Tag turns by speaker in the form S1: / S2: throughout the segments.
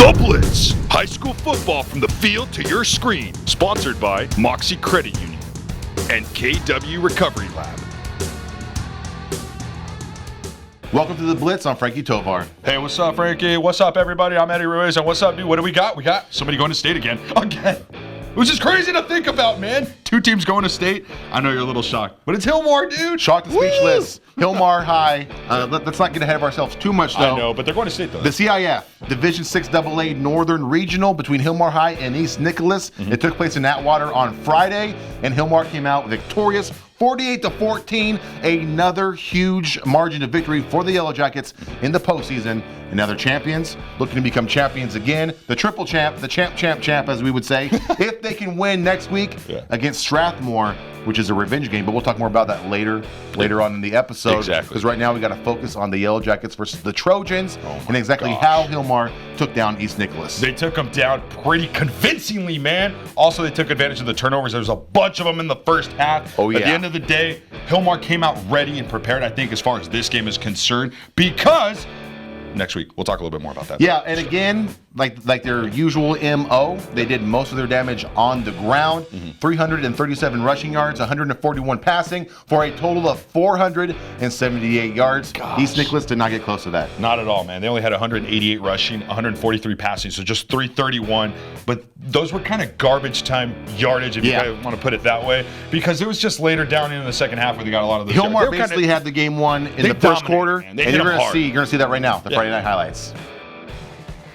S1: The Blitz, high school football from the field to your screen. Sponsored by Mocse Credit Union and KW Recovery Lab.
S2: Welcome to The Blitz. I'm Frankie Tovar.
S3: Hey, what's up, Frankie? What's up, everybody? I'm Eddie Ruiz, and what's up, dude? What do we got? We got somebody going to state again. Which is crazy to think about, man. 2 teams going to state. I know you're a little shocked, but it's Hilmar, dude.
S2: Shocked and speechless. Hilmar High. Let's not get ahead of ourselves too much, though.
S3: I know, but they're going to state, though.
S2: The CIF, Division 6 AA Northern Regional between Hilmar High and East Nicolaus. It took place in Atwater on Friday, and Hilmar came out victorious, 48-14. Another huge margin of victory for the Yellowjackets in the postseason. And now they're champions, looking to become champions again. The triple champ, the champ, as we would say, if they can win next week against Strathmore, which is a revenge game. But we'll talk more about that later on in the episode.
S3: Exactly.
S2: Because right now we got to focus on the Yellowjackets versus the Trojans and exactly how Hilmar took down East Nicolaus.
S3: They took them down pretty convincingly, man. Also, they took advantage of the turnovers. There was a bunch of them in the first half.
S2: Oh, yeah.
S3: At the end of the day, Hilmar came out ready and prepared, I think, as far as this game is concerned, because next week we'll talk a little bit more about that.
S2: Yeah, and again, like their usual MO, they did most of their damage on the ground. 337 rushing yards, 141 passing for a total of 478 yards.
S3: Gosh.
S2: East Nicolaus did not get close to that.
S3: Not at all, man. They only had 188 rushing, 143 passing, so just 331. But those were kind of garbage time yardage, if you guys want to put it that way, because it was just later down in the second half where they got a lot of those.
S2: Hilmar basically had the game won in the first quarter,
S3: man.
S2: and you're going to see that right now, the Friday night highlights.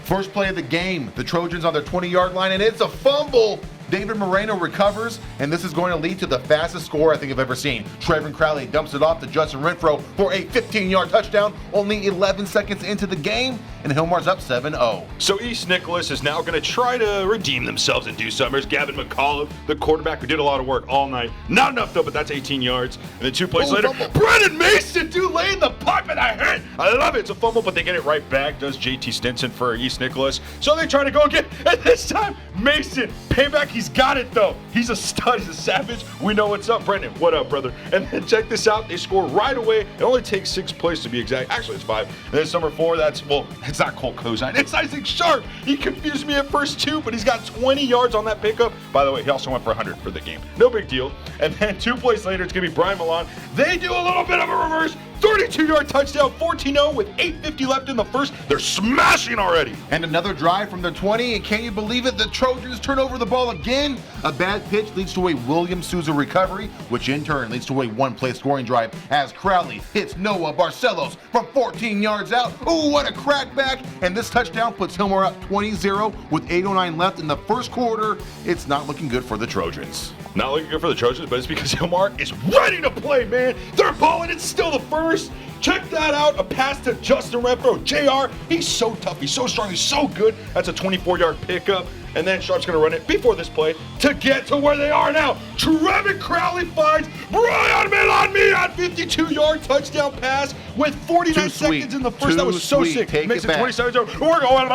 S2: First play of the game, the Trojans on their 20-yard line, and it's a fumble. David Moreno recovers, and this is going to lead to the fastest score I think I've ever seen. Trevor Crowley dumps it off to Justin Renfro for a 15-yard touchdown, only 11 seconds into the game, and Hilmar's up 7-0.
S1: So East Nicolaus is now going to try to redeem themselves and do something. There's Gavin McAuliffe, the quarterback, who did a lot of work all night. Not enough, though, but that's 18 yards. And then 2 plays later, Brennan Mason, dude, laying the pipe, and I love it. It's a fumble, but they get it right back. Does JT Stinson for East Nicolaus. So they try to go again, and this time, Mason, payback, he's got it, though. He's a stud, he's a savage. We know what's up. Brendan, what up, brother? And then check this out. They score right away. It only takes 6 plays to be exact. Actually, it's 5. And then number 4, it's not Colt Cozine. It's Isaac Sharp. He confused me at first, too, but he's got 20 yards on that pickup. By the way, he also went for 100 for the game. No big deal. And then 2 plays later, it's going to be Brian Milan. They do a little bit of a reverse. 32-yard touchdown, 14-0 with 8:50 left in the first. They're smashing already.
S2: And another drive from the 20, and can you believe it? The Trojans turn over the ball again. A bad pitch leads to a William Souza recovery, which in turn leads to a 1-play scoring drive as Crowley hits Noah Barcelos from 14 yards out. Ooh, what a crackback. And this touchdown puts Hilmar up 20-0 with 8:09 left in the first quarter. It's not looking good for the Trojans.
S1: Not looking good for the Trojans, but it's because Hilmar is ready to play, man. They're balling. It's still the first. Check that out. A pass to Justin Renfro. JR, he's so tough. He's so strong. He's so good. That's a 24-yard pickup. And then Sharp's going to run it before this play to get to where they are now. Trevor Crowley finds Brian Milan on 52-yard touchdown pass with 49 seconds in the first. That was so sick. Makes it 27 yards. We're going.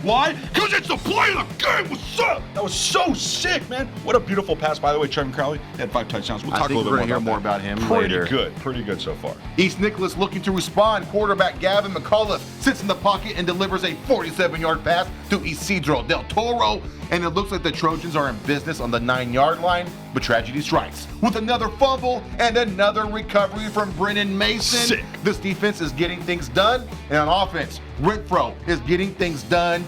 S1: Why? Because it's the play of the game. What's up? That was so sick, man. What a beautiful pass, by the way. Trevor Crowley had 5 touchdowns. We'll talk a little bit more about him later. Pretty good so far.
S2: East Nicolaus looking to respond. Quarterback Gavin McAuliffe sits in the pocket and delivers a 47-yard pass to Isidro Del Toro. And it looks like the Trojans are in business on the 9-yard line, but tragedy strikes with another fumble and another recovery from Brennan Mason.
S1: Sick.
S2: This defense is getting things done, and on offense, Renfro is getting things done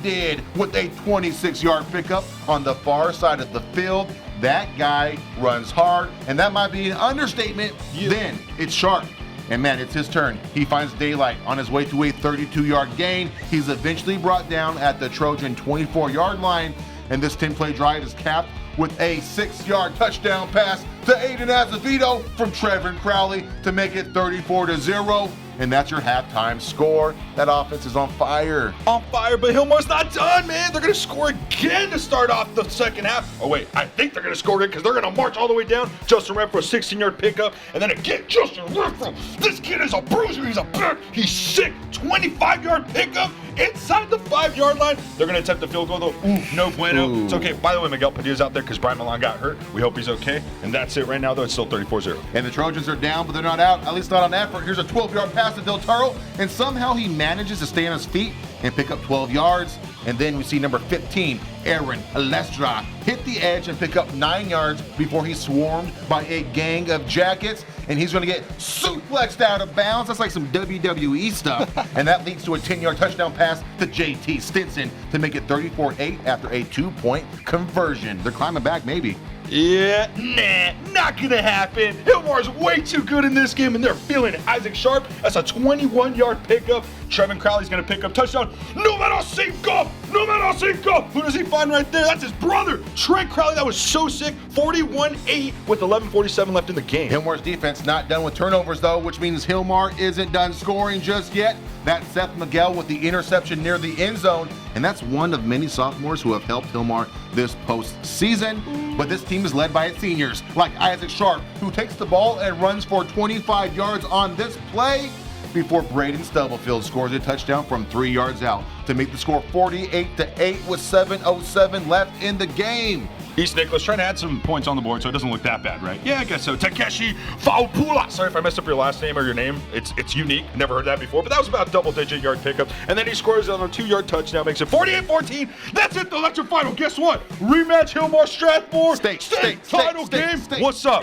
S2: with a 26-yard pickup on the far side of the field. That guy runs hard, and that might be an understatement. Then it's Sharp. And man, it's his turn. He finds daylight on his way to a 32-yard gain. He's eventually brought down at the Trojan 24-yard line, and this 10-play drive is capped with a 6-yard touchdown pass to Aiden Azevedo from Trevor Crowley to make it 34-0. And that's your halftime score. That offense is on fire.
S1: On fire, but Hilmar's not done, man. They're going to score again to start off the second half. Oh, wait, I think they're going to score again because they're going to march all the way down. Justin Renfro, 16-yard pickup. And then again, Justin Renfro. This kid is a bruiser. He's a bear. He's sick. 25-yard pickup inside the 5-yard line. They're going to attempt the field goal, though. Ooh, no bueno. Ooh. It's okay. By the way, Miguel Padilla's out there because Brian Milan got hurt. We hope he's okay. And that's it right now, though. It's still 34-0.
S2: And the Trojans are down, but they're not out. At least not on effort. Here's a 12-yard pass to Del Toro, and somehow he manages to stay on his feet and pick up 12 yards. And then we see number 15, Aaron Alestra, hit the edge and pick up 9 yards before he's swarmed by a gang of jackets. And he's going to get suplexed out of bounds. That's like some WWE stuff. And that leads to a 10-yard touchdown pass to JT Stinson to make it 34-8 after a 2-point conversion. They're climbing back, maybe.
S1: Yeah, nah, not gonna happen. Hilmar's way too good in this game, and they're feeling it. Isaac Sharp, that's a 21-yard pickup. Trevin Crowley's gonna pick up touchdown. Numero 5, numero 5. Who does he find right there? That's his brother, Trent Crowley. That was so sick. 41-8 with 11:47 left in the game.
S2: Hilmar's defense not done with turnovers, though, which means Hilmar isn't done scoring just yet. That's Seth Miguel with the interception near the end zone, and that's one of many sophomores who have helped Hilmar this postseason. But this team is led by its seniors, like Isaac Sharp, who takes the ball and runs for 25 yards on this play before Braden Stubblefield scores a touchdown from 3 yards out to make the score 48-8 with 7:07 left in the game.
S1: East Nicolaus trying to add some points on the board so it doesn't look that bad, right? Yeah, I guess so. Takeshi Faupula. Sorry if I messed up your last name or your name. It's unique. Never heard that before, but that was about a double-digit yard pickup. And then he scores on a 2-yard touchdown, makes it 48-14. That's it, though. That's your final. Guess what? Rematch Hilmar Strathmore. State final game. What's up?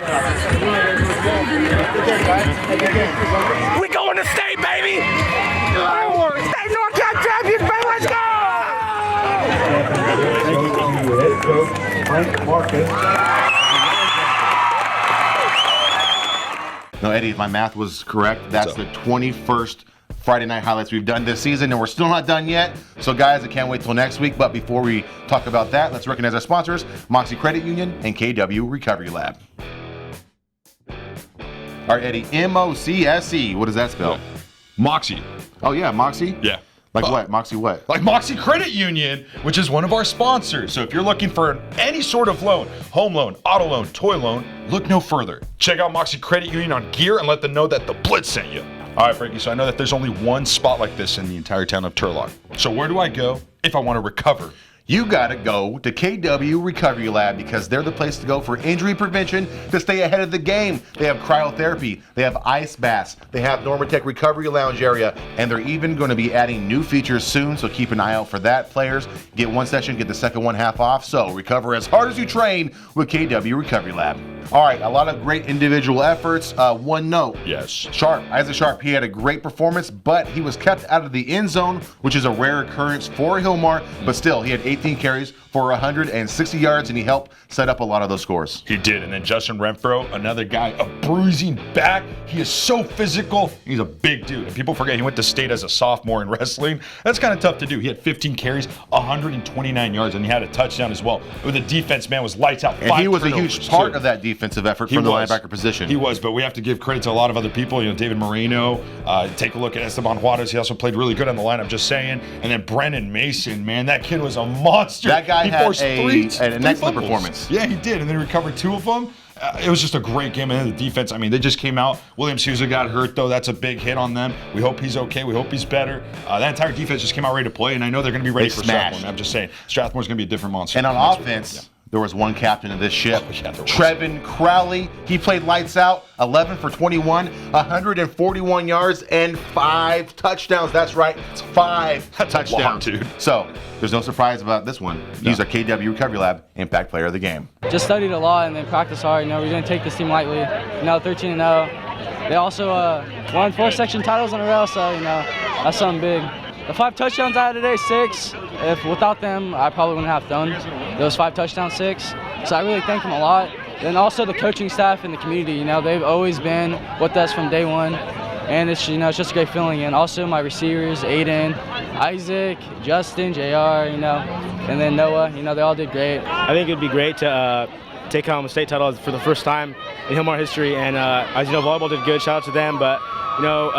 S4: We going to state, baby! State Northcat champions, baby! Let's go!
S5: Head coach Frank Marcus.
S2: No, Eddie, if my math was correct, that's the 21st Friday Night Highlights we've done this season, and we're still not done yet. So, guys, I can't wait till next week. But before we talk about that, let's recognize our sponsors, Mocse Credit Union and KW Recovery Lab. All right, Eddie, M-O-C-S-E. What does that spell?
S1: Mocse.
S2: Oh, yeah, Mocse?
S1: Yeah.
S2: Like what? Mocse what?
S1: Like Mocse Credit Union, which is one of our sponsors. So if you're looking for any sort of loan, home loan, auto loan, toy loan, look no further. Check out Mocse Credit Union on gear and let them know that the Blitz sent you. All right, Frankie, so I know that there's only one spot like this in the entire town of Turlock. So where do I go if I want to recover?
S2: You gotta go to KW Recovery Lab because they're the place to go for injury prevention to stay ahead of the game. They have cryotherapy, they have ice baths, they have Normatec Recovery Lounge area, and they're even going to be adding new features soon, so keep an eye out for that. Players, get one session, get the second one half off, so recover as hard as you train with KW Recovery Lab. All right, a lot of great individual efforts. One note.
S1: Yes.
S2: Isaac Sharp, he had a great performance, but he was kept out of the end zone, which is a rare occurrence for Hilmar, but still, he had 18 carries for 160 yards, and he helped set up a lot of those scores.
S1: He did. And then Justin Renfro, another guy, a bruising back. He is so physical. He's a big dude. And people forget he went to state as a sophomore in wrestling. That's kind of tough to do. He had 15 carries, 129 yards, and he had a touchdown as well. The defense, man, was lights out.
S2: And he was a huge part of that defensive effort from the linebacker position.
S1: He was, but we have to give credit to a lot of other people. You know, David Moreno. Take a look at Esteban Juarez. He also played really good on the line, I'm just saying. And then Brennan Mason, man, that kid was a monster.
S2: That guy had
S1: three
S2: an excellent
S1: fumbles.
S2: performance.
S1: Yeah, he did, and then he recovered 2 of them. It was just a great game, and then the defense, I mean, they just came out. William Souza got hurt, though. That's a big hit on them. We hope he's okay. We hope he's better. That entire defense just came out ready to play, and I know they're going to be ready for Strathmore. I'm just saying, Strathmore's going to be a different monster.
S2: And on offense, there was one captain of this ship, Trevin Crowley. He played lights out, 11 for 21, 141 yards, and 5 touchdowns. That's right, it's 5 touchdowns.
S1: Long, dude.
S2: So there's no surprise about this one. He's our KW Recovery Lab Impact Player of the Game.
S6: Just studied a lot and then practiced hard. You know, we're going to take this team lightly. You know, 13-0. They also won 4 section titles in a row, so, you know, that's something big. The 5 touchdowns I had today, 6. If without them, I probably wouldn't have thrown those 5 touchdowns, 6. So I really thank them a lot. Then also the coaching staff and the community, you know, they've always been with us from day one. And it's, you know, it's just a great feeling. And also my receivers, Aiden, Isaac, Justin, JR, you know, and then Noah, you know, they all did great.
S7: I think it'd be great to take home a state title for the first time in Hilmar history. And as you know, volleyball did good. Shout out to them. But you know,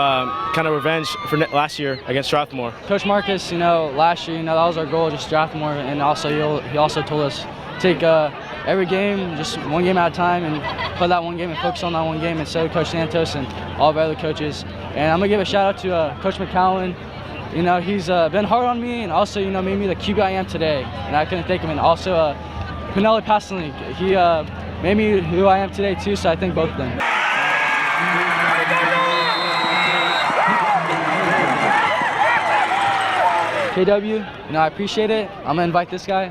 S7: kind of revenge for last year against Strathmore.
S6: Coach Marcus, you know, last year, you know, that was our goal, just Strathmore, and also he also told us take every game, just one game at a time, and play that one game and focus on that one game. And so Coach Santos and all of our other coaches. And I'm gonna give a shout out to Coach McCowan. You know, he's been hard on me, and also, you know, made me the QB I am today. And I couldn't thank him. And also Pinelli Pastelink, he made me who I am today too. So I thank both of them. KW, I appreciate it. I'm going to invite this guy,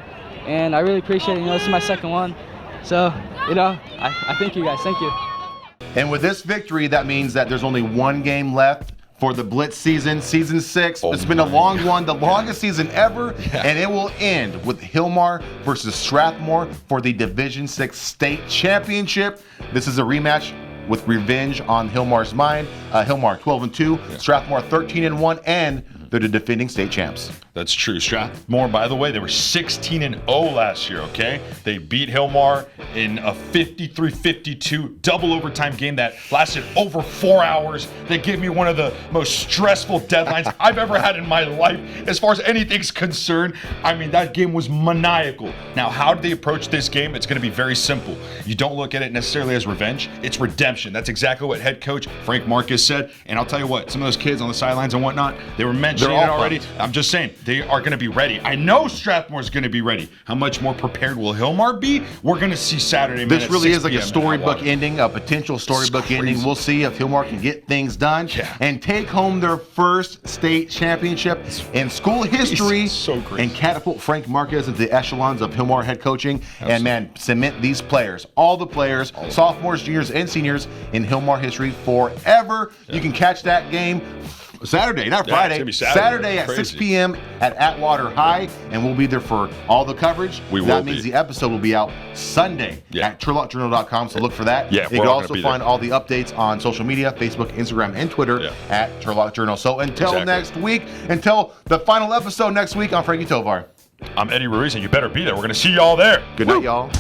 S6: and I really appreciate it. This is my second one. So, I thank you guys. Thank you.
S2: And with this victory, that means that there's only one game left for the Blitz season, season 6. It's been a long one, the longest season ever, and it will end with Hilmar versus Strathmore for the Division 6 state championship. This is a rematch with revenge on Hilmar's mind. Hilmar 12-2, Strathmore 13-1, and they're the defending state champs.
S3: That's true. Strathmore, by the way, they were 16-0 last year, okay? They beat Hilmar in a 53-52 double overtime game that lasted over 4 hours. They gave me one of the most stressful deadlines I've ever had in my life as far as anything's concerned. I mean, that game was maniacal. Now, how do they approach this game? It's going to be very simple. You don't look at it necessarily as revenge. It's redemption. That's exactly what head coach Frank Marcus said. And I'll tell you what, some of those kids on the sidelines and whatnot, they were mentioning it already. I'm just saying, they are going to be ready. I know Strathmore's going to be ready. How much more prepared will Hilmar be? We're going to see Saturday.
S2: This really is like a storybook ending, a potential storybook ending. We'll see if Hilmar can get things done and take home their first state championship in school history.
S3: So great.
S2: And catapult Frank Marquez into the echelons of Hilmar head coaching. And man, cement these players, all the players, sophomores, juniors, and seniors in Hilmar history forever. You can catch that game Saturday, not Friday.
S3: It's gonna be Saturday
S2: at 6 p.m. at Atwater High, and we'll be there for all the coverage. That means the episode will be out Sunday at turlockjournal.com, so look for that. You can also find all the updates on social media, Facebook, Instagram, and Twitter at Turlock Journal. So until next week, until the final episode next week, I'm Frankie Tovar.
S3: I'm Eddie Ruiz, and you better be there. We're going to see y'all there.
S2: Good night, y'all.